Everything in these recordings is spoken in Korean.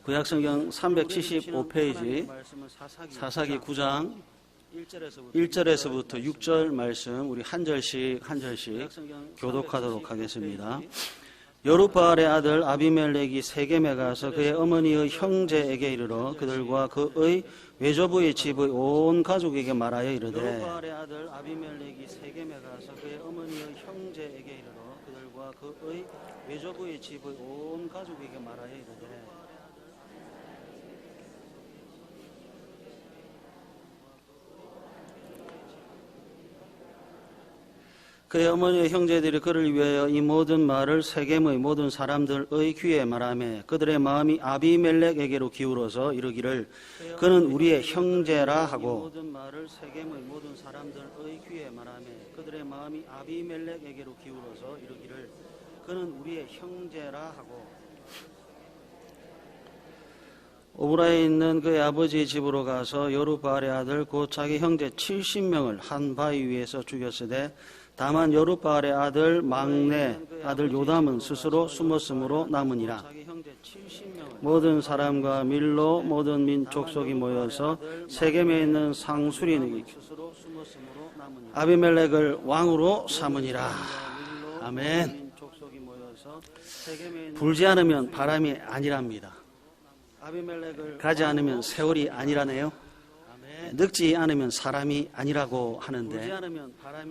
구약성경 375페이지 사사기 9장 1절에서부터 6절 말씀 우리 한 절씩 교독하도록 하겠습니다. 여룹바알의 아들 아비멜렉이 세겜에 가서 그의 어머니의 형제에게 이르러 그들과 그의 외조부의 집의 온 가족에게 말하여 이르되 여룹바알의 아들 아비멜렉이 세겜에 가서 그의 어머니의 형제에게 이르러 그들과 그의 외조부의 집의 온 가족에게 말하여 이르되 그의 어머니의 형제들이 그를 위하여 이 모든 말을 세겜의 모든 사람들의 귀에 말하며 그들의 마음이 아비멜렉에게로 기울어서 이르기를 그는 우리의 형제라 하고 모든 말을 세겜의 모든 사람들의 귀에 말하며 그들의 마음이 아비멜렉에게로 기울어서 이르기를 그는 우리의 형제라 하고 오브라에 있는 그의 아버지의 집으로 가서 여룹바알의 아들 곧 자기 형제 70명을 한 바위 위에서 죽였으되 다만 여룹바알의 아들 막내 아들 요담은 스스로 숨었으므로 남으니라. 모든 사람과 밀로 모든 민족 속이 모여서 세겜에 있는 상수리는 아비멜렉을 왕으로 삼으니라. 아멘. 불지 않으면 바람이 아니랍니다. 가지 않으면 세월이 아니라네요. 늙지 않으면 사람이 아니라고 하는데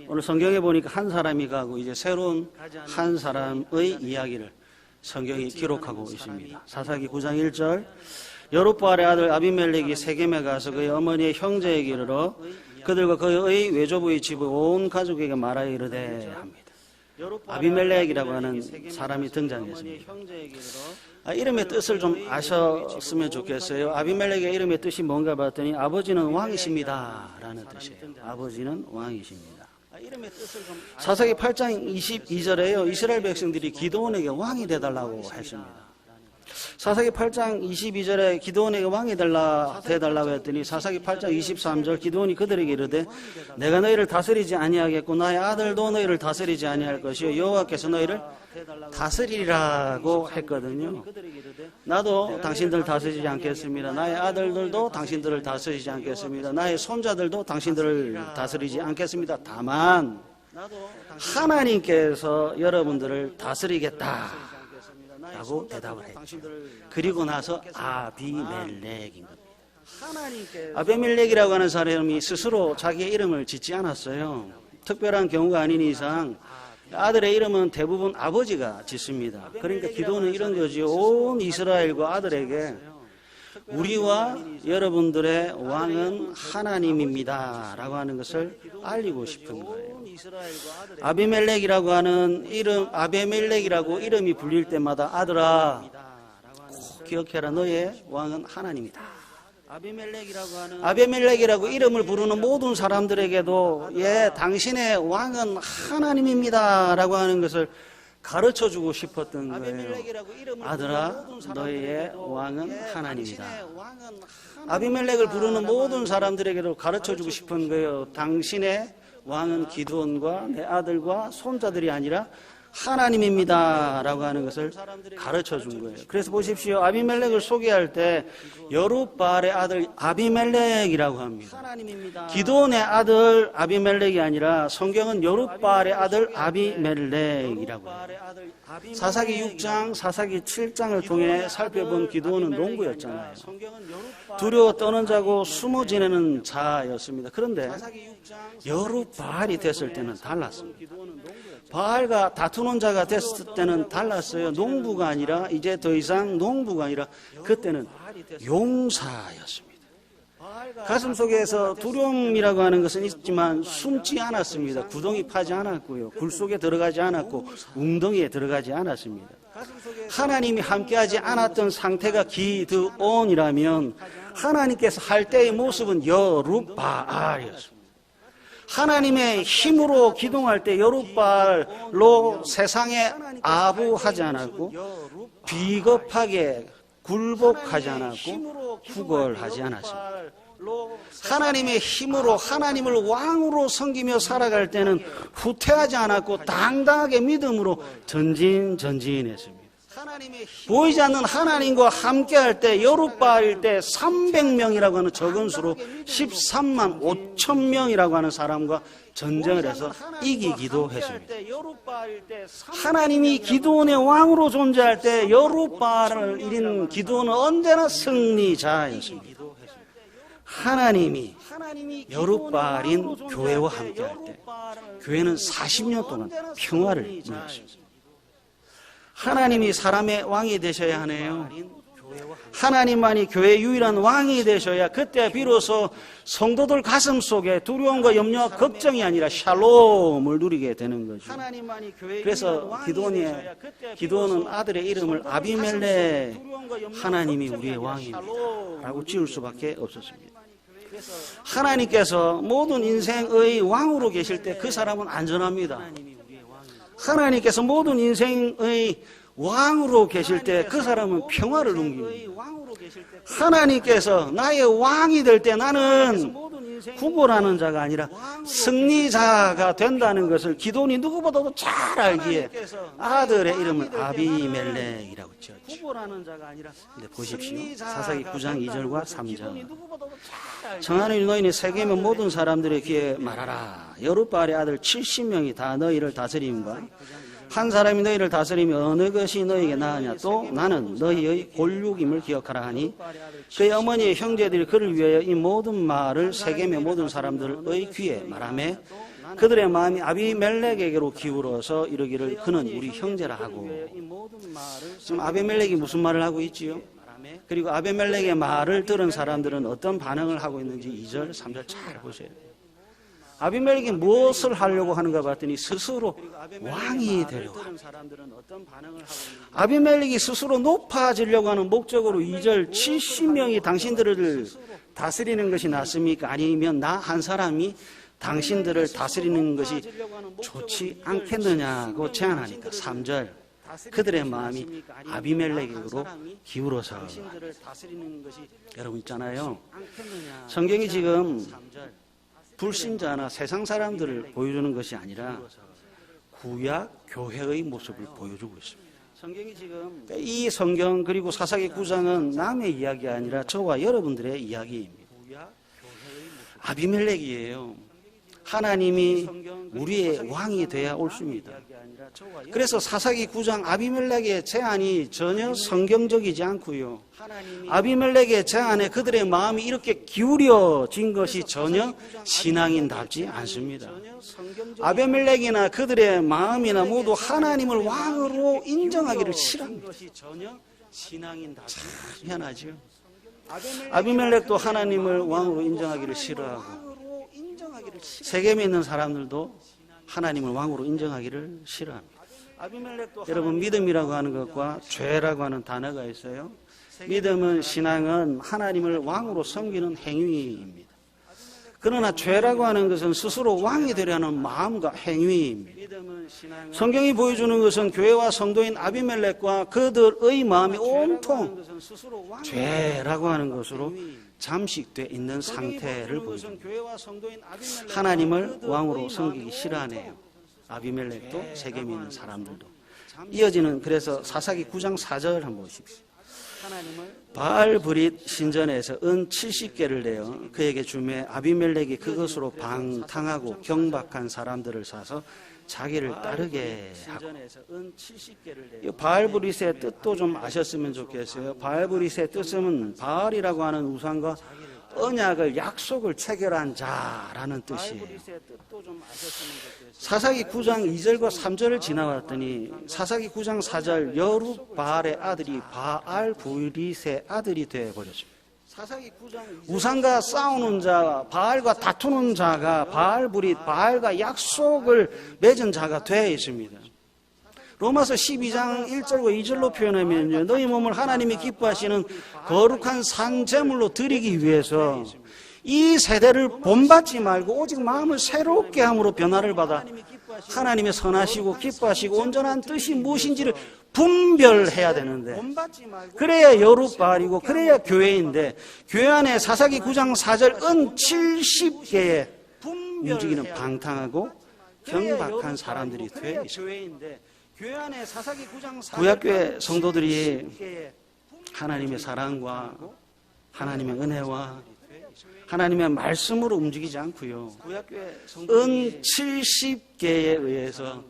오늘 성경에 보니까 한 사람이 가고 이제 새로운 한 사람의 이야기를 성경이 기록하고 있습니다. 사사기 9장 1절 여룹바알의 아들 아비멜렉이 세겜에 가서 그의 어머니의 형제에게 이르러 그들과 그의 외조부의 집의 온 가족에게 말하여 이르되 합니다. 아비멜렉이라고 하는 사람이 등장했습니다. 이름의 뜻을 좀 아셨으면 좋겠어요. 아비멜렉의 이름의 뜻이 뭔가 봤더니 아버지는 왕이십니다 라는 뜻이에요. 아버지는 왕이십니다. 사사기 8장 22절에요. 이스라엘 백성들이 기드온에게 왕이 되달라고 했습니다. 사사기 8장 22절에 기드온에게 왕이 되달라고 했더니 사사기 8장 23절 기드온이 그들에게 이르되 내가 너희를 다스리지 아니하겠고 나의 아들도 너희를 다스리지 아니할 것이요 여호와께서 너희를 다스리라고 했거든요. 나도 당신들 다스리지 않겠습니다. 나의 아들들도 당신들을 다스리지 않겠습니다. 나의 손자들도 당신들을 다스리지 않겠습니다. 다만 하나님께서 여러분들을 다스리겠다 라고 대답을 했죠. 그리고 나서 아비멜렉인 겁니다. 아비멜렉이라고 하는 사람이 스스로 자기의 이름을 짓지 않았어요. 특별한 경우가 아닌 이상 아들의 이름은 대부분 아버지가 짓습니다. 그러니까 기도는 이런 거죠. 온 이스라엘과 아들에게 우리와 여러분들의 왕은 하나님입니다 라고 하는 것을 알리고 싶은 거예요. 아비멜렉이라고 하는 이름, 아비멜렉이라고 이름이 불릴 때마다 아들아 꼭 기억해라. 너의 왕은 하나님이다. 아비멜렉이라고 이름을 부르는 모든 사람들에게도 당신의 왕은 하나님입니다 라고 하는 것을 가르쳐주고 싶었던 거예요. 아들아, 너의 왕은 하나님이다. 아비멜렉을 부르는 모든 사람들에게도 가르쳐주고 싶은 거예요. 당신의 왕은 기드온과 내 아들과 손자들이 아니라 하나님입니다 라고 하는 것을 가르쳐 준 거예요. 그래서 보십시오. 아비멜렉을 소개할 때 여룹바알의 아들 아비멜렉이라고 합니다. 기드온의 아들 아비멜렉이 아니라 성경은 여룹바알의 아들 아비멜렉이라고 해요. 사사기 6장, 사사기 7장을 통해 살펴본 기드온은 농부였잖아요. 두려워 떠는 자고 숨어 지내는 자였습니다. 그런데 여룹바알이 됐을 때는 달랐습니다. 바알과 다투는 자가 됐을 때는 달랐어요. 농부가 아니라 이제 더 이상 농부가 아니라 그때는 용사였습니다. 가슴 속에서 두려움이라고 하는 것은 있지만 숨지 않았습니다. 구덩이 파지 않았고요. 굴 속에 들어가지 않았고 웅덩이에 들어가지 않았습니다. 하나님이 함께하지 않았던 상태가 기드온이라면 하나님께서 할 때의 모습은 여룹바알이었습니다. 하나님의 힘으로 기동할 때 여룹바알로 세상에 아부하지 않았고 비겁하게 굴복하지 않았고 구걸하지 않았습니다. 하나님의 힘으로 하나님을 왕으로 섬기며 살아갈 때는 후퇴하지 않았고 당당하게 믿음으로 전진했습니다. 보이지 않는 하나님과 함께할 때 여룻바알 때 300명이라고 하는 적은 수로 13만 5천 명이라고 하는 사람과 전쟁을 해서 이기기도 했습니다. 하나님이 기드온의 왕으로 존재할 때 여룻바알을 이긴 기드온은 언제나 승리자였습니다. 하나님이 여룻바알인 교회와 함께할 때 교회는 40년 동안 평화를 누렸습니다. 하나님이 사람의 왕이 되셔야 하네요. 하나님만이 교회의 유일한 왕이 되셔야 그때 비로소 성도들 가슴 속에 두려움과 염려와 걱정이 아니라 샬롬을 누리게 되는 거죠. 그래서 기드온은 아들의 이름을 아비멜렉, 하나님이 우리의 왕입니다 라고 지을 수밖에 없었습니다. 하나님께서 모든 인생의 왕으로 계실 때 그 사람은 안전합니다. 하나님께서 모든 인생의 왕으로 계실 때 그 사람은 평화를 누립니다. 하나님께서 나의 왕이 될 때 나는 구걸하는 자가 아니라 승리자가 된다는 것을 기드온이 누구보다도 잘 알기에 아들의 이름을 아비멜렉이라고 지었죠. 근데 보십시오. 사사기 9장 2절과 3절. 청하는 너희는 세계면 모든 사람들의 귀에 말하라. 여룻바알의 아들 70명이 다 너희를 다스림과 한 사람이 너희를 다스리면 어느 것이 너희에게 나으냐. 또 나는 너희의 골육임을 기억하라 하니 그의 어머니의 형제들이 그를 위하여 이 모든 말을 세겜의 모든 사람들의 귀에 말하며 그들의 마음이 아비멜렉에게로 기울어서 이르기를 그는 우리 형제라 하고. 지금 아비멜렉이 무슨 말을 하고 있지요? 그리고 아비멜렉의 말을 들은 사람들은 어떤 반응을 하고 있는지 2절, 3절 잘 보세요. 아비멜렉이 무엇을 하려고 하는가 봤더니 스스로 왕이 되려고 합니다. 아비멜렉이 스스로 높아지려고 하는 목적으로 2절 70명이 당신들을 다스리는 것이 낫습니까? 아니면 나 한 사람이 당신들을 다스리는 것이 좋지 않겠느냐고 제안하니까 3절 그들의 마음이 아비멜렉으로 기울어서 여러분 있잖아요. 성경이 지금 불신자나 세상 사람들을 보여주는 것이 아니라 구약 교회의 모습을 보여주고 있습니다. 이 성경 그리고 사사기 9장은 남의 이야기가 아니라 저와 여러분들의 이야기입니다. 아비멜렉이에요. 하나님이 우리의 왕이 되어야 옳습니다. 그래서 사사기 9장 아비멜렉의 제안이 전혀 성경적이지 않고요. 아비멜렉의 제안에 그들의 마음이 이렇게 기울여진 것이 전혀 신앙인답지 않습니다. 아비멜렉이나 그들의 마음이나 모두 하나님을 왕으로 인정하기를 싫어합니다. 참 희한하죠. 아비멜렉도 하나님을 왕으로 인정하기를 싫어하고 세겜에 있는 사람들도 하나님을 왕으로 인정하기를 싫어합니다. 여러분 믿음이라고 하는 것과 죄라고 하는 단어가 있어요. 믿음은 신앙은 하나님을 왕으로 섬기는 행위입니다. 그러나 죄라고 하는 것은 스스로 왕이 되려는 마음과 행위입니다. 성경이 보여주는 것은 교회와 성도인 아비멜렉과 그들의 마음이 온통 죄라고 하는 것으로 잠식되어 있는 상태를 보여줍니다. 하나님을 왕으로 섬기기 싫어하네요. 아비멜렉도 세겜에 있는 사람들도. 이어지는 그래서 사사기 9장 4절 한번 보십시오. 바알브릿 신전에서 은 70개를 내어 그에게 주매 아비멜렉이 그것으로 방탕하고 경박한 사람들을 사서 자기를 따르게 하고. 이 바알브릿의 뜻도 좀 아셨으면 좋겠어요. 바알브릿의 뜻은 바알이라고 하는 우상과 언약을 약속을 체결한 자라는 뜻이에요. 사사기 9장 2절과 3절을 지나왔더니 사사기 9장 4절 여룻바알의 아들이 바알브릿의 아들이 되어버렸습니다. 우상과 싸우는 자, 바알과 다투는 자가 바알브릿, 바알과 약속을 맺은 자가 되어 있습니다. 로마서 12장 1절과 2절로 표현하면요, 너희 몸을 하나님이 기뻐하시는 거룩한 산제물로 드리기 위해서 이 세대를 본받지 말고 오직 마음을 새롭게 함으로 변화를 받아 하나님의 선하시고 기뻐하시고 온전한 뜻이 무엇인지를 분별해야 되는데, 그래야 여룻바알이고 그래야 교회인데, 교회 안에 사사기 9장 4절 은 70개의 움직이는 방탕하고 경박한 사람들이 되어 있습니다. 구약교회 성도들이 하나님의 사랑과 하나님의 은혜와 하나님의 말씀으로 움직이지 않고요. 은 70개에 의해서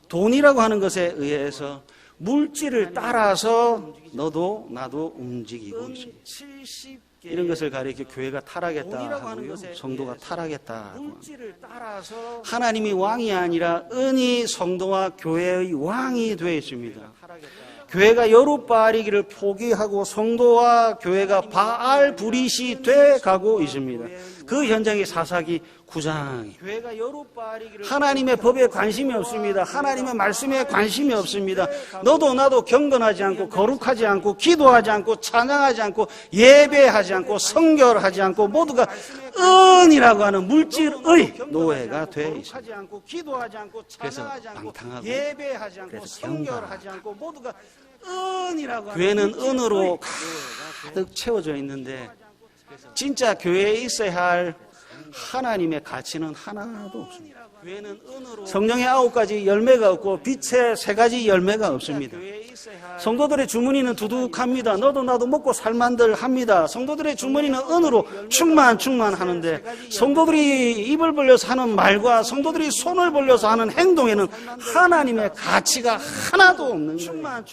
돈이라고 하는 것에 의해서 물질을 따라서 너도 나도 움직이고 있습니다. 이런 것을 가리켜 교회가 타락했다 하고요. 성도가 타락했다 하고 하나님이 왕이 아니라 은이 성도와 교회의 왕이 되어 있습니다. 교회가 여룻바알이기를 포기하고 성도와 교회가 바알 브릿이 돼 가고 있습니다. 그 현장이 사사기 9장이에요. 하나님의 법에 관심이 없습니다. 하나님의 말씀에 관심이 없습니다. 너도 나도 경건하지 않고 거룩하지 않고 기도하지 않고 찬양하지 않고 예배하지 않고 성결하지 않고 모두가 은이라고 하는 물질의 노예가 되어 있습니다. 그래서 방탕하고 그래서 경건하고 모두가 교회는 은으로 가득 채워져 있는데 진짜 교회에 있어야 할 하나님의 가치는 하나도 없습니다. 성령의 9가지 열매가 없고 빛의 3가지 열매가 없습니다. 성도들의 주머니는 두둑합니다. 너도 나도 먹고 살만들 합니다. 성도들의 주머니는 은으로 충만하는데 성도들이 입을 벌려서 하는 말과 성도들이 손을 벌려서 하는 행동에는 하나님의 가치가 하나도 없는 거예요.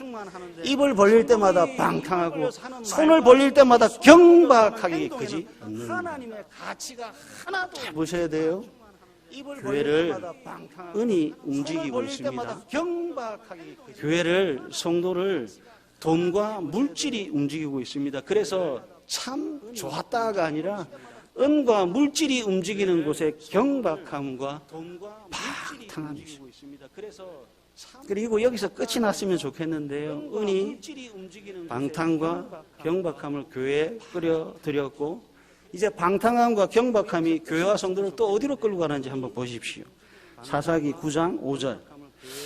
입을 벌릴 때마다 방탕하고 손을 벌릴 때마다 경박하기 그지 없는 하나님의 가치가 하나도 보셔야 돼요. 교회를 은이 움직이고 있습니다. 교회를 성도를 돈과 물질이 움직이고 있습니다. 그래서 참 좋았다가 아니라 은과 물질이 움직이는 곳에 경박함과 방탕함이 있습니다. 그리고 여기서 끝이 났으면 좋겠는데요. 은이 방탕과 경박함을 교회에 끌어들였고 이제 방탕함과 경박함이 교회와 성도를 또 어디로 끌고 가는지 한번 보십시오. 사사기 9장 5절.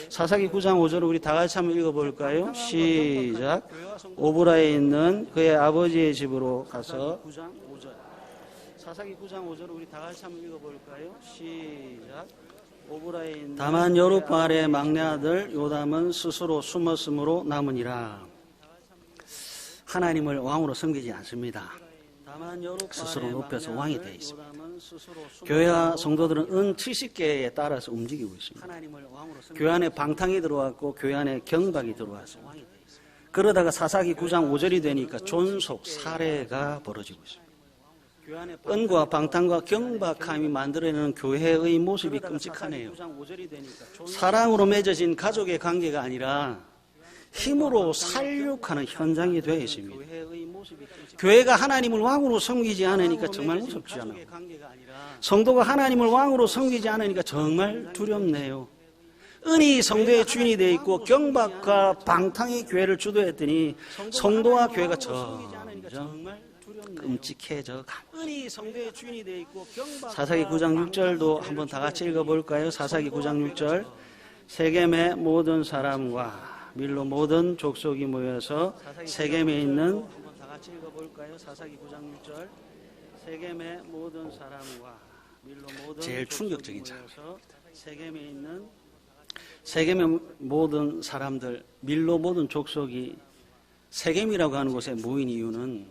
사사기 9장 5절을 우리 다 같이 한번 읽어볼까요? 시작. 오브라에 있는 그의 아버지의 집으로 가서 사사기 9장 5절을 우리 다 같이 한번 읽어볼까요? 시작. 오브라에 있는 다만 여룻바알의 막내 아들 요담은 스스로 숨었으므로 남으니라. 하나님을 왕으로 섬기지 않습니다. 스스로 높여서 왕이 되어 있습니다. 교회와 성도들은 은 70개에 따라서 움직이고 있습니다. 교회 안에 방탕이 들어왔고 교회 안에 경박이 들어왔습니다. 그러다가 사사기 9장 5절이 되니까 존속, 살해가 벌어지고 있습니다. 은과 방탕과 경박함이 만들어내는 교회의 모습이 끔찍하네요. 사랑으로 맺어진 가족의 관계가 아니라 힘으로 살육하는 현장이 되어 있습니다. 교회가 하나님을 왕으로 섬기지 않으니까 정말 무섭잖아요. 성도가 하나님을 왕으로 섬기지 않으니까 정말 두렵네요. 은이 성도의 주인이 되어 있고 경박과 방탕이 교회를 주도했더니 성도와 교회가 점점 끔찍해져 갑니다. 사사기 9장 6절도 한번 다 같이 읽어볼까요? 사사기 9장 6절. 세겜의 모든 사람과 밀로 모든 족속이 모여서 세겜에 있는 다 같이 읽어볼까요? 사사기 9장 6절. 세겜의 모든 사람과 밀로 모든 제일 충격적인 장면입니다. 세겜의 모든 사람들, 밀로 모든 족속이 세겜이라고 하는 곳에 모인 이유는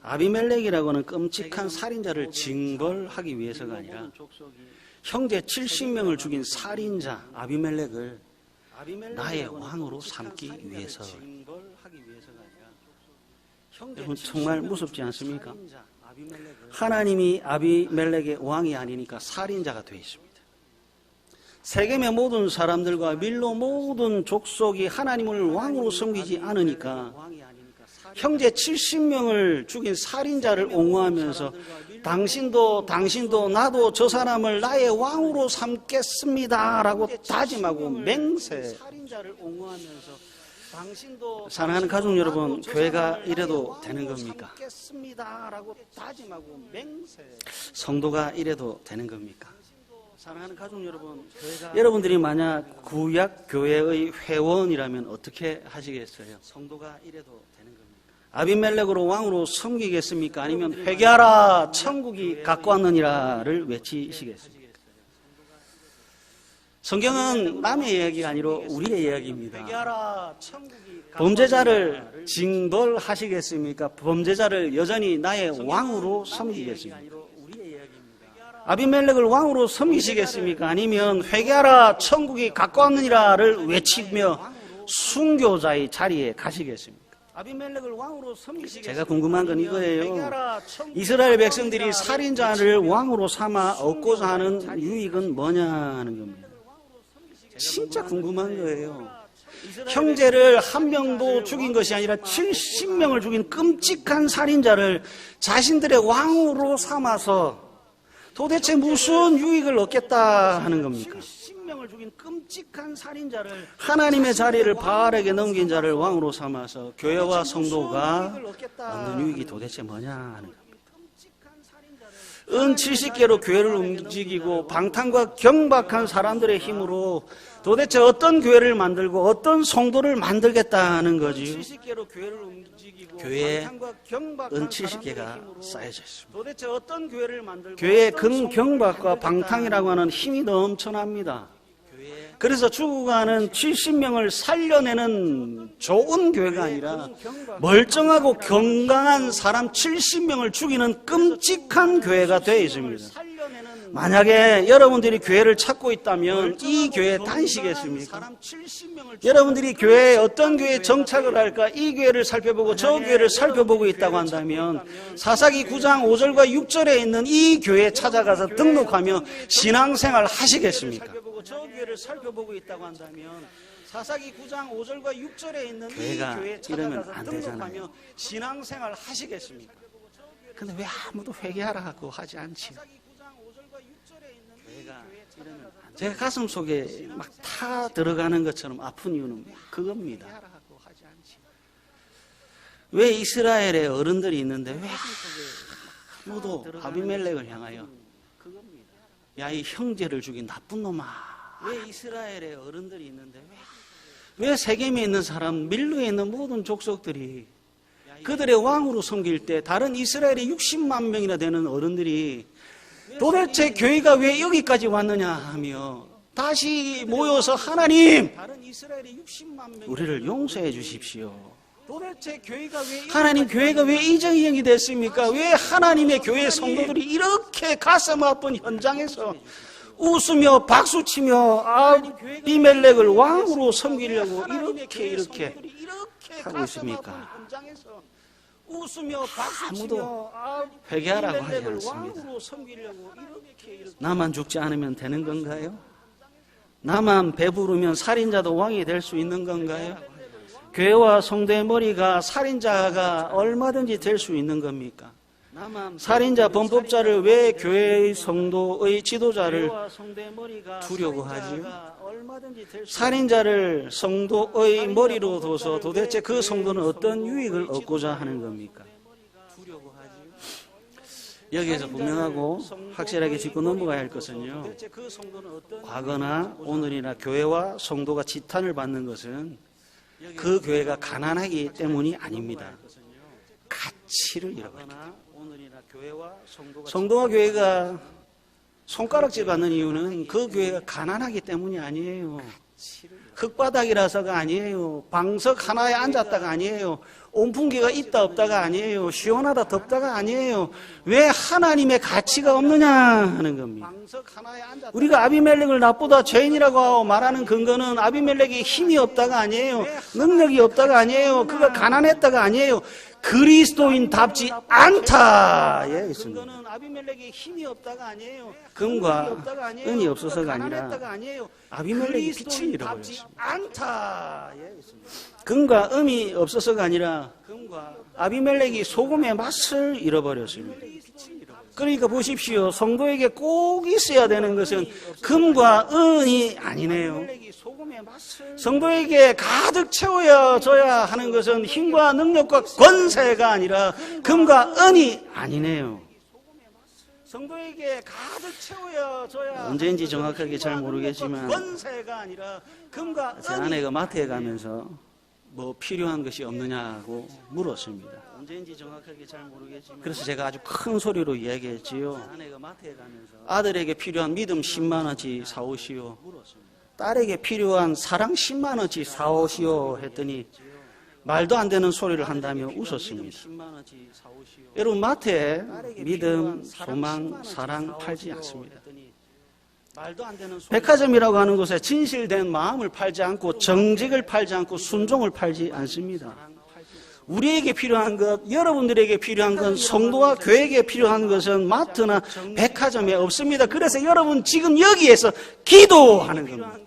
아비멜렉이라고 하는 끔찍한 살인자를 징벌하기 위해서가 아니라 형제 70명을 죽인 살인자 아비멜렉을 나의 왕으로 삼기 위해서. 여러분 정말 무섭지 않습니까? 하나님이 아비멜렉의 왕이 아니니까 살인자가 되어 있습니다. 세겜의 모든 사람들과 밀로 모든 족속이 하나님을 왕으로 섬기지 않으니까 형제 70명을 죽인 살인자를 옹호하면서 당신도 나도 저 사람을 나의 왕으로 삼겠습니다라고 다짐하고 맹세. 사랑하는 가족 여러분, 교회가 이래도 되는 겁니까? 성도가 이래도 되는 겁니까? 사랑하는 가족 여러분, 여러분들이 만약 구약 교회의 회원이라면 어떻게 하시겠어요? 성도가 이래도 되는 겁니까? 아비멜렉으로 왕으로 섬기겠습니까? 아니면 회개하라 천국이 갖고 왔느니라를 외치시겠습니까? 성경은 남의 이야기가 아니라 우리의 이야기입니다. 범죄자를 징벌하시겠습니까? 범죄자를 여전히 나의 왕으로 섬기겠습니까? 아비멜렉을 왕으로 섬기시겠습니까? 아니면 회개하라 천국이 가까웠느니라를 외치며 순교자의 자리에 가시겠습니까? 제가 궁금한 건 이거예요. 이스라엘 백성들이 살인자를 왕으로 삼아 얻고자 하는 유익은 뭐냐는 겁니다. 진짜 궁금한 거예요. 형제를 한 명도 죽인 것이 아니라 70명을 죽인 끔찍한 살인자를 자신들의 왕으로 삼아서 도대체 무슨 유익을 얻겠다 하는 겁니까? 하나님의 자리를 바알에게 넘긴 자를 왕으로 삼아서 교회와 성도가 얻는 유익이 도대체 뭐냐 하는 겁니다. 은 70개로 교회를 움직이고 방탕과 경박한 사람들의 힘으로 도대체 어떤 교회를 만들고 어떤 성도를 만들겠다는 거지. 교회에 은 70개가 쌓여져 있습니다. 도대체 어떤 교회를 만들고 교회의 근경박과 방탕이라고 하는 힘이 넘쳐납니다. 그래서 죽어가는 70명을 살려내는 좋은 교회가 아니라 멀쩡하고 건강한 사람 70명을 죽이는 끔찍한 교회가 되어 있습니다. 만약에 여러분들이 교회를 찾고 있다면 이 교회에 다니시겠습니까? 여러분들이 교회에 어떤 교회에 정착을 할까? 이 교회를 살펴보고 저 교회를 살펴보고 있다고 한다면 사사기 9장 5절과 6절에 있는 이 교회에 찾아가서 등록하며 신앙생활 하시겠습니까? 저 교회를 살펴보고 있다고 한다면 사사기 9장 5절과 6절에 있는 이 교회에 찾아가서 등록하며 신앙생활 하시겠습니까? 근데 왜 아무도 회개하라고 하지 않지? 제가 가슴 속에 막 타 들어가는 것처럼 아픈 이유는 그겁니다. 왜 이스라엘의 어른들이 있는데 왜 아무도 아비멜렉을 향하여 야, 이 형제를 죽인 나쁜 놈아. 왜 이스라엘의 어른들이 있는데 왜 세겜에 있는 사람, 밀로에 있는 모든 족속들이 그들의 왕으로 섬길 때 다른 이스라엘의 60만 명이나 되는 어른들이 도대체 교회가 왜 여기까지 왔느냐 하며 다시 모여서 하나님, 우리를 용서해 주십시오. 하나님, 교회가 왜 이정형이 됐습니까? 왜 하나님의 교회 성도들이 이렇게 가슴 아픈 현장에서 웃으며 박수치며 아비멜렉을 왕으로 섬기려고 이렇게 하고 있습니까? 아무도 회개하라고 하지 않습니다. 나만 죽지 않으면 되는 건가요? 나만 배부르면 살인자도 왕이 될 수 있는 건가요? 교회와 성도의 머리가 살인자가 얼마든지 될 수 있는 겁니까? 살인자, 범법자를 왜 교회의 성도의 지도자를 두려고 하지요? 살인자를 성도의 머리로 둬서 도대체 그 성도는 어떤 유익을 얻고자 하는 겁니까? 여기에서 분명하고 확실하게 짚고 넘어가야 할 것은요, 과거나 오늘이나 교회와 성도가 지탄을 받는 것은 그 교회가 가난하기 때문이 아닙니다. 가치를 잃어버립니다. 성도와 교회가 손가락질 받는 이유는 그 교회가 가난하기 때문이 아니에요. 흙바닥이라서가 아니에요. 방석 하나에 앉았다가 아니에요. 온풍기가 있다 없다가 아니에요. 시원하다 덥다가 아니에요. 왜 하나님의 가치가 없느냐 하는 겁니다. 우리가 아비멜렉을 나쁘다 죄인이라고 말하는 근거는 아비멜렉이 힘이 없다가 아니에요. 능력이 없다가 아니에요. 그가 가난했다가 아니에요. 그리스도인답지 않다에 있습니다. 금과 은이 없어서가 아니라 아비멜렉이 빛을 잃어버렸습니다. 금과 은이 없어서가 아니라 아비멜렉이 소금의 맛을 잃어버렸습니다. 그러니까 보십시오. 성도에게 꼭 있어야 되는 것은 금과 은이 아니네요. 성도에게 가득 채워져야 하는 것은 힘과 능력과 권세가 아니라 금과 은이 아니네요. 성도에게 가득 채워져야 언제인지 정확하게 잘 모르겠지만 제 아내가 마트에 가면서 뭐 필요한 것이 없느냐고 물었습니다. 언제인지 정확하게 잘 모르겠지만 그래서 제가 아주 큰 소리로 이야기했지요. 아내가 마트에 가면서 아들에게 필요한 믿음 10만 원치 사오시오. 딸에게 필요한 사랑 10만 원치 사오시오 했더니 말도 안 되는 소리를 한다며 웃었습니다. 여러분, 마트에 믿음, 소망, 사랑 팔지 않습니다. 백화점이라고 하는 곳에 진실된 마음을 팔지 않고 정직을 팔지 않고 순종을 팔지 않습니다. 우리에게 필요한 것, 여러분들에게 필요한 것, 성도와 교회에게 필요한 것은 마트나 백화점에 없습니다. 그래서 여러분 지금 여기에서 기도하는 겁니다.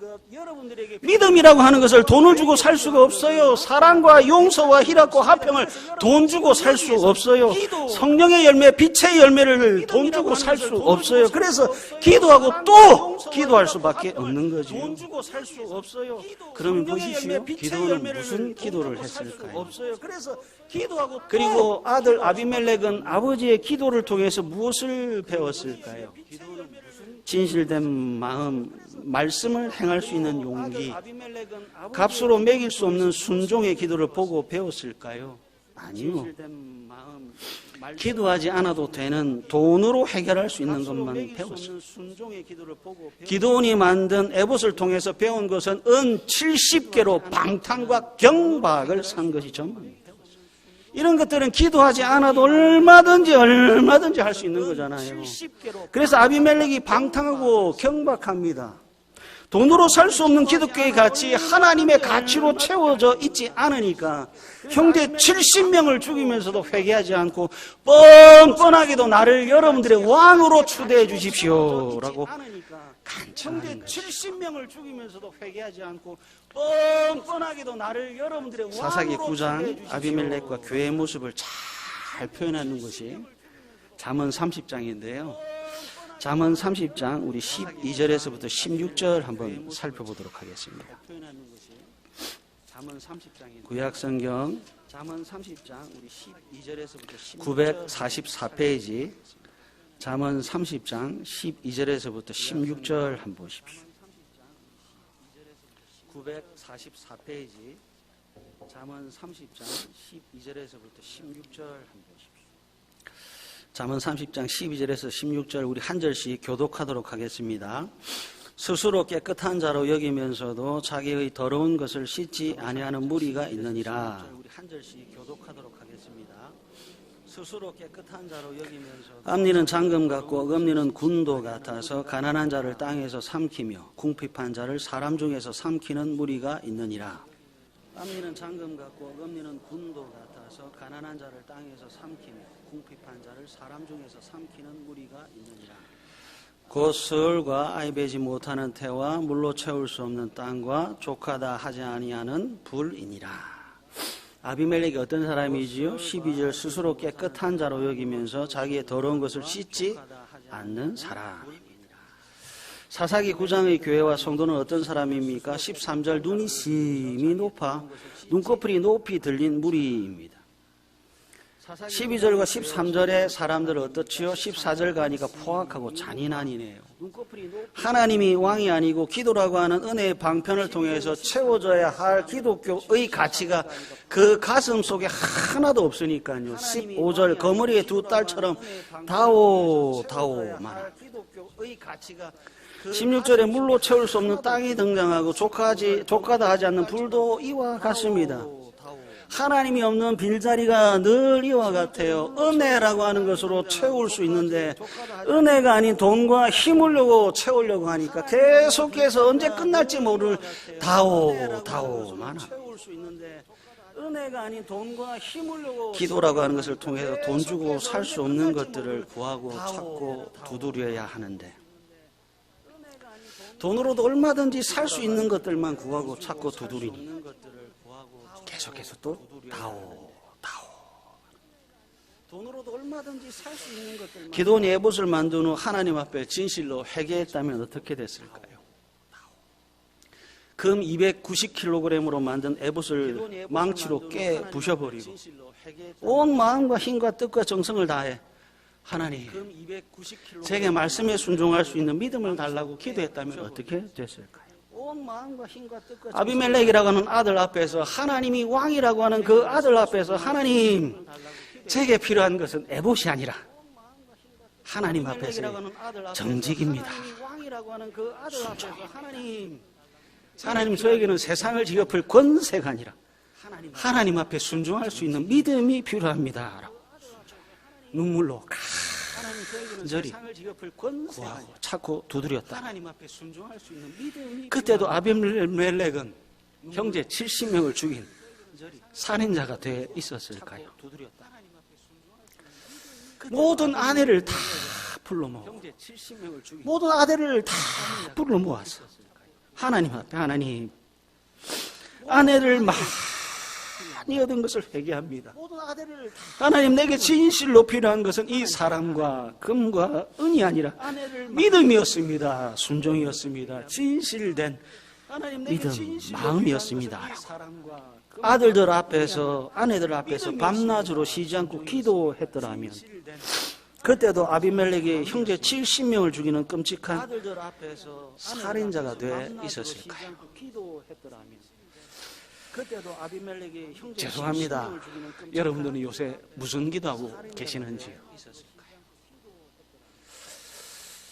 믿음이라고 하는 것을 돈을 주고 살 수가 없어요. 사랑과 용서와 희락과 화평을 돈 주고 살 수 없어요. 성령의 열매, 빛의 열매를 돈 주고 살 수 없어요. 그래서 기도하고 또 기도할 수밖에 없는 거죠. 돈 주고 살 수 없어요. 그러면 보십시오. 기도는 무슨 기도를 했을까요? 그리고 아들 아비멜렉은 아버지의 기도를 통해서 무엇을 배웠을까요? 진실된 마음, 말씀을 행할 수 있는 용기, 값으로 매길 수 없는 순종의 기도를 보고 배웠을까요? 아니요. 기도하지 않아도 되는 돈으로 해결할 수 있는 것만 배웠습니다. 기도원이 만든 에봇을 통해서 배운 것은 은 70개로 방탕과 경박을 산 것이 전부입니다. 이런 것들은 기도하지 않아도 얼마든지 할 수 있는 거잖아요. 그래서 아비멜렉이 방탕하고 경박합니다. 돈으로 살 수 없는 기독교의 가치, 하나님의 가치로 채워져 있지 않으니까 형제 70명을 죽이면서도 회개하지 않고 뻔뻔하게도 나를 여러분들의 왕으로 추대해 주십시오라고 간청하는 거예요. 70명을 죽이면서도 회개하지 않고 뻔뻔하게도 나를 여러분들의 왕으로 사사기 9장 아비멜렉과 교회의 모습을 잘 표현하는 것이 잠언 30장인데요. 잠언 30장 우리 12절에서부터 16절 한번 살펴보도록 하겠습니다. 구약성경 잠언 30장 우리 12절에서부터 944페이지 잠언 30장 12절에서부터 16절 한번 보십시오. 944페이지 잠언 30장 12절에서부터 16절 한번 보십시오. 잠언 30장 12절에서 16절 우리 한 절씩 교독하도록 하겠습니다. 스스로 깨끗한 자로 여기면서도 자기의 더러운 것을 씻지 아니하는 무리가 있느니라. 우리 한 절씩 교독하도록 하겠습니다. 스스로 깨끗한 자로 여기면서도 앞니는 잠금 같고 어금니는 군도 같아서 가난한 자를 땅에서 삼키며 궁핍한 자를 사람 중에서 삼키는 무리가 있느니라. 앞니는 잠금 같고 어금니는 군도 같아서 가난한 자를 땅에서 삼키며 궁핍한 자를 사람 중에서 삼키는 무리가 있느니라. 곧 스올과 아이배지 못하는 태와 물로 채울 수 없는 땅과 족하다 하지 아니하는 불이니라. 아비멜렉이 어떤 사람이지요? 12절 스스로 깨끗한 자로 여기면서 자기의 더러운 것을 씻지 않는 사람입니다. 사사기 9장의 교회와 성도는 어떤 사람입니까? 13절 눈이 심히 높아 눈꺼풀이 높이 들린 무리입니다. 12절과 13절의 사람들은 어떻지요? 14절 가니까 포악하고 잔인한이네요. 하나님이 왕이 아니고 기도라고 하는 은혜의 방편을 통해서 채워져야 할 기독교의 가치가 그 가슴 속에 하나도 없으니까요. 15절 거머리의 두 딸처럼 다오만 16절에 물로 채울 수 없는 땅이 등장하고 족하다 하지 않는 불도 이와 같습니다. 하나님이 없는 빈자리가 늘 이와 같아요. 은혜라고 하는 것으로 채울 수 있는데 은혜가 아닌 돈과 힘을 채우려고 하니까 계속해서 언제 끝날지 모를 다오만 은혜가 아닌 돈과 힘을 기도라고 하는 것을 통해서 돈 주고 살 수 없는 것들을 구하고 찾고 두드려야 하는데 돈으로도 얼마든지 살 수 있는 것들만 구하고 찾고 두드리니 계속해서 또 다오. 돈으로도 얼마든지 살 수 있는 것들. 기도원이 에봇을 만든 후 하나님 앞에 진실로 회개했다면 어떻게 됐을까요? 금 290kg으로 만든 에봇을 망치로 깨 부셔버리고 온 마음과 힘과 뜻과 정성을 다해 하나님, 제게 말씀에 순종할 수 있는 믿음을 달라고 기도했다면 어떻게 됐을까요? 온 마음과 힘과 뜻과 아비멜렉이라고 하는 아들 앞에서 하나님이 왕이라고 하는 그 아들 앞에서 하나님 제게 필요한 것은 에봇이 아니라 하나님 앞에서 정직입니다. 하나님 저에게는 세상을 지급할 권세가 아니라 하나님 앞에 순종할 수 있는 믿음이 필요합니다. 눈물로 간절히 구하고 찾고 두드렸다. 그때도 아비멜렉은 형제 70명을 죽인 살인자가 돼 있었을까요? 모든 아내를 다 불러 모아 모든 아들을 다 불러 모았어. 하나님 앞에 하나님 아내를 많이 얻은 것을 회개합니다. 하나님 내게 진실로 필요한 것은 이 사랑과 금과 은이 아니라 믿음이었습니다. 순종이었습니다. 진실된 믿음, 마음이었습니다. 아들들 앞에서 아내들 앞에서 밤낮으로 쉬지 않고 기도했더라면 그때도 아비멜렉이 형제 70명을 죽이는 끔찍한 살인자가 돼 있었을까요? 죄송합니다. 여러분들은 요새 무슨 기도하고 계시는지요?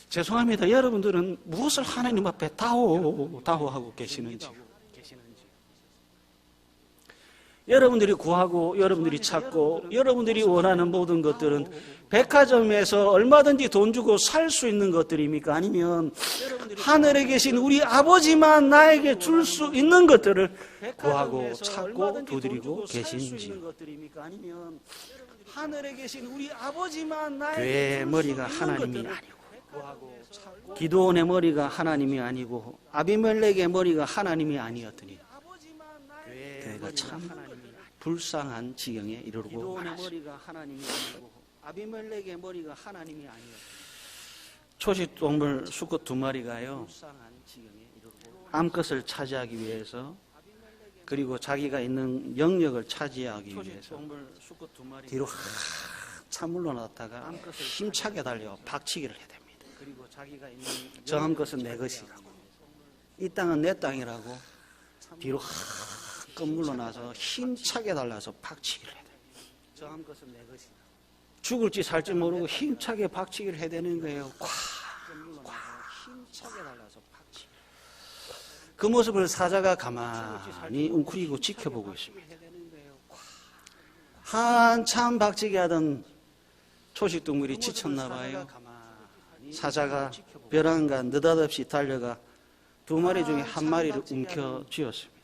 죄송합니다. 여러분들은 무엇을 하나님 앞에 다호하고 계시는지요? 여러분들이 구하고 여러분들이 찾고 여러분들이 원하는 모든 것들은 백화점에서 얼마든지 돈 주고 살 수 있는 것들입니까? 아니면 하늘에 계신 우리 아버지만 나에게 줄 수 있는 것들을 구하고 찾고 두드리고 계신지요? 교회의 머리가 하나님이 아니고 기도원의 머리가 하나님이 아니고 아비멜렉의 머리가 하나님이 아니었더니 교회가 참 불쌍한 지경에 이르고 말았습니다. 아비멜렉의 머리가 하나님이 아니었더니 초식동물 수컷 2마리가요 암컷을 차지하기 위해서 그리고 자기가 있는 영역을 차지하기 위해서 뒤로 한참 물러났다가 힘차게 달려 박치기를 해댑니다. 저 암컷은 내 것이라고 이 땅은 내 땅이라고 뒤로 한껏 물러나서 힘차게 달라서 박치기를 해댑니다. 죽을지 살지 모르고 힘차게 박치기를 해대는 거예요. 그 모습을 사자가 가만히 웅크리고 지켜보고 있습니다. 한참 박치기 하던 초식동물이 지쳤나 봐요. 사자가 벼랑과 느닷없이 달려가 2마리 중에 1마리를 움켜쥐었습니다.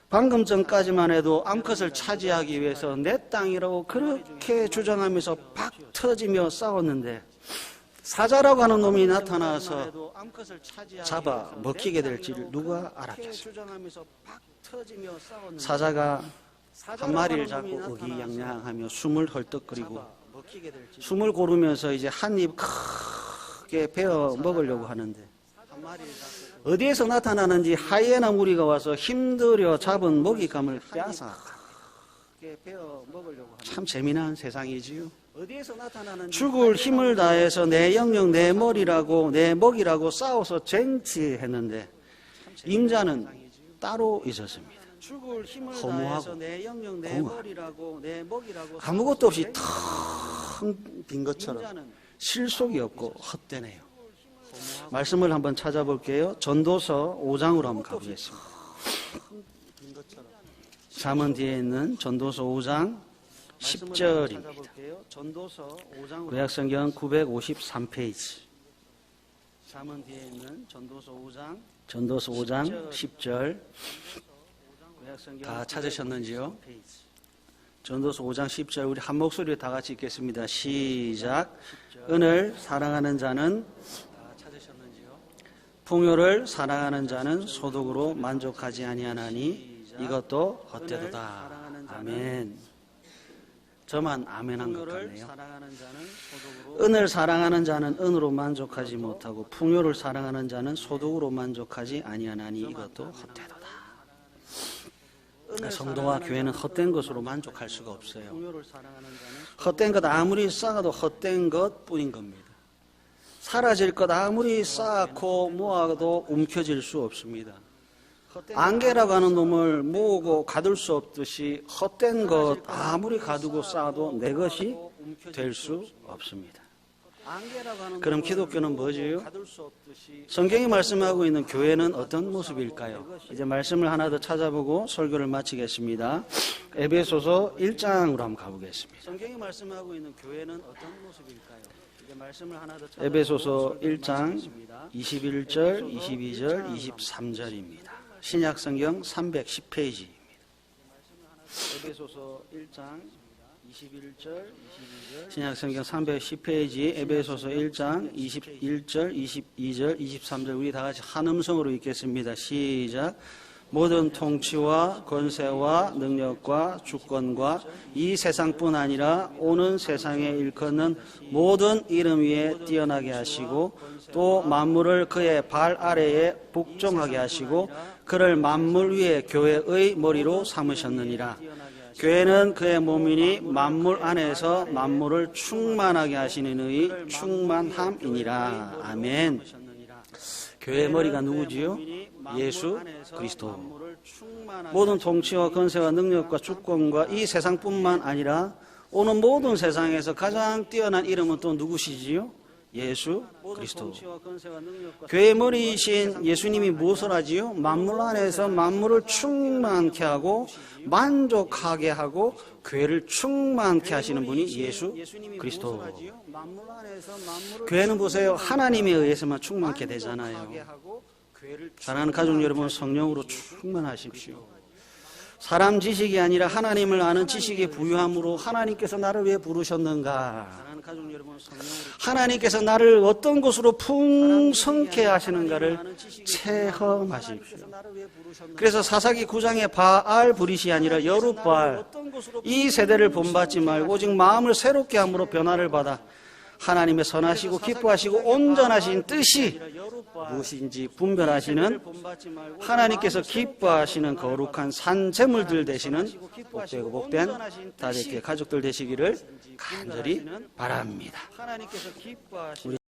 방금 전까지만 해도 암컷을 차지하기 위해서 내 땅이라고 그렇게 주장하면서 박 터지며 싸웠는데 사자라고 하는 놈이 나타나서 잡아 먹히게 될지를 누가 알았겠어요. 사자가 1마리를 잡고 어기양양하며 숨을 헐떡거리고 숨을 고르면서 이제 한 입 크게 베어 먹으려고 하는데 어디에서 나타나는지 하이에나 무리가 와서 힘들여 잡은 먹잇감을 빼앗아 참 재미난 세상이지요. 죽을 힘을 다해서 내 영역 내 머리라고 내 먹이라고 싸워서 쟁취했는데 임자는 따로 있었습니다. 허무하고 공허하고 아무것도 없이 텅 빈 것처럼 실속이 없고 헛되네요. 말씀을 한번 찾아볼게요. 전도서 5장으로 한번 가보겠습니다. 잠언 뒤에 있는 전도서 5장 10절입니다. 구약성경 953페이지. 잠언 뒤에 있는 전도서 5장 10절. 다 찾으셨는지요? 전도서 5장 10절 우리 한 목소리로 다 같이 읽겠습니다. 시작. 은을 사랑하는 자는 풍요를 사랑하는 자는 소득으로 만족하지 아니하나니 이것도 헛되도다. 아멘. 저만 아멘한 것 같네요. 은을 사랑하는 자는 은으로 만족하지 못하고 풍요를 사랑하는 자는 소득으로 만족하지 아니하나니 이것도 헛되도다. 성도와 교회는 헛된 것으로 만족할 수가 없어요. 헛된 것 아무리 쌓아도 헛된 것뿐인 겁니다. 사라질 것 아무리 쌓고 모아도 움켜질 수 없습니다. 안개라고 하는 놈을 모으고 가둘 수 없듯이 헛된 것 아무리 가두고 쌓아도 내 것이 될 수 없습니다. 그럼 기독교는 뭐지요? 성경이 말씀하고 있는 교회는 어떤 모습일까요? 이제 말씀을 하나 더 찾아보고 설교를 마치겠습니다. 에베소서 1장으로 한번 가보겠습니다. 성경이 말씀하고 있는 교회는 어떤 모습일까요? 이제 말씀을 하나 더 찾아보고 에베소서 1장 21절, 22절, 23절입니다. 신약성경 310페이지입니다. 에베소서 1장 21절, 22절 신약성경 310페이지 에베소서 1장 21절, 22절, 23절 우리 다 같이 한 음성으로 읽겠습니다. 시작. 모든 통치와 권세와 능력과 주권과 이 세상뿐 아니라 오는 세상에 일컫는 모든 이름 위에 뛰어나게 하시고 또 만물을 그의 발 아래에 복종하게 하시고 그를 만물 위에 교회의 머리로 삼으셨느니라. 교회는 그의 몸이니 만물 안에서 만물을 충만하게 하시는 의 충만함이니라. 아멘. 교회의 머리가 누구지요? 예수 그리스도. 모든 통치와 권세와 능력과 주권과 이 세상뿐만 아니라 오는 모든 세상에서 가장 뛰어난 이름은 또 누구시지요? 예수 그리스도. 교회의 머리이신 예수님이 무엇을 하지요? 만물 안에서 만물을 충만케 하고 만족하게 하고 교회를 충만케 하시는 분이 예수 그리스도. 교회는 보세요. 하나님에 의해서만 충만케 되잖아요. 사랑하는 가족 여러분, 성령으로 충만하십시오. 사람 지식이 아니라 하나님을 아는 지식의 부유함으로 하나님께서 나를 왜 부르셨는가? 하나님께서 나를 어떤 것으로 풍성케 하시는가를 체험하십시오. 그래서 사사기 9장의 바알 브릿이 아니라 여룻바알, 이 세대를 본받지 말고 오직 마음을 새롭게 함으로 변화를 받아 하나님의 선하시고 기뻐하시고 온전하신 뜻이 무엇인지 분별하시는 하나님께서 기뻐하시는 거룩한 산제물들 되시는 복되고 복된 다윗의 가족들 되시기를 간절히 바랍니다. 우리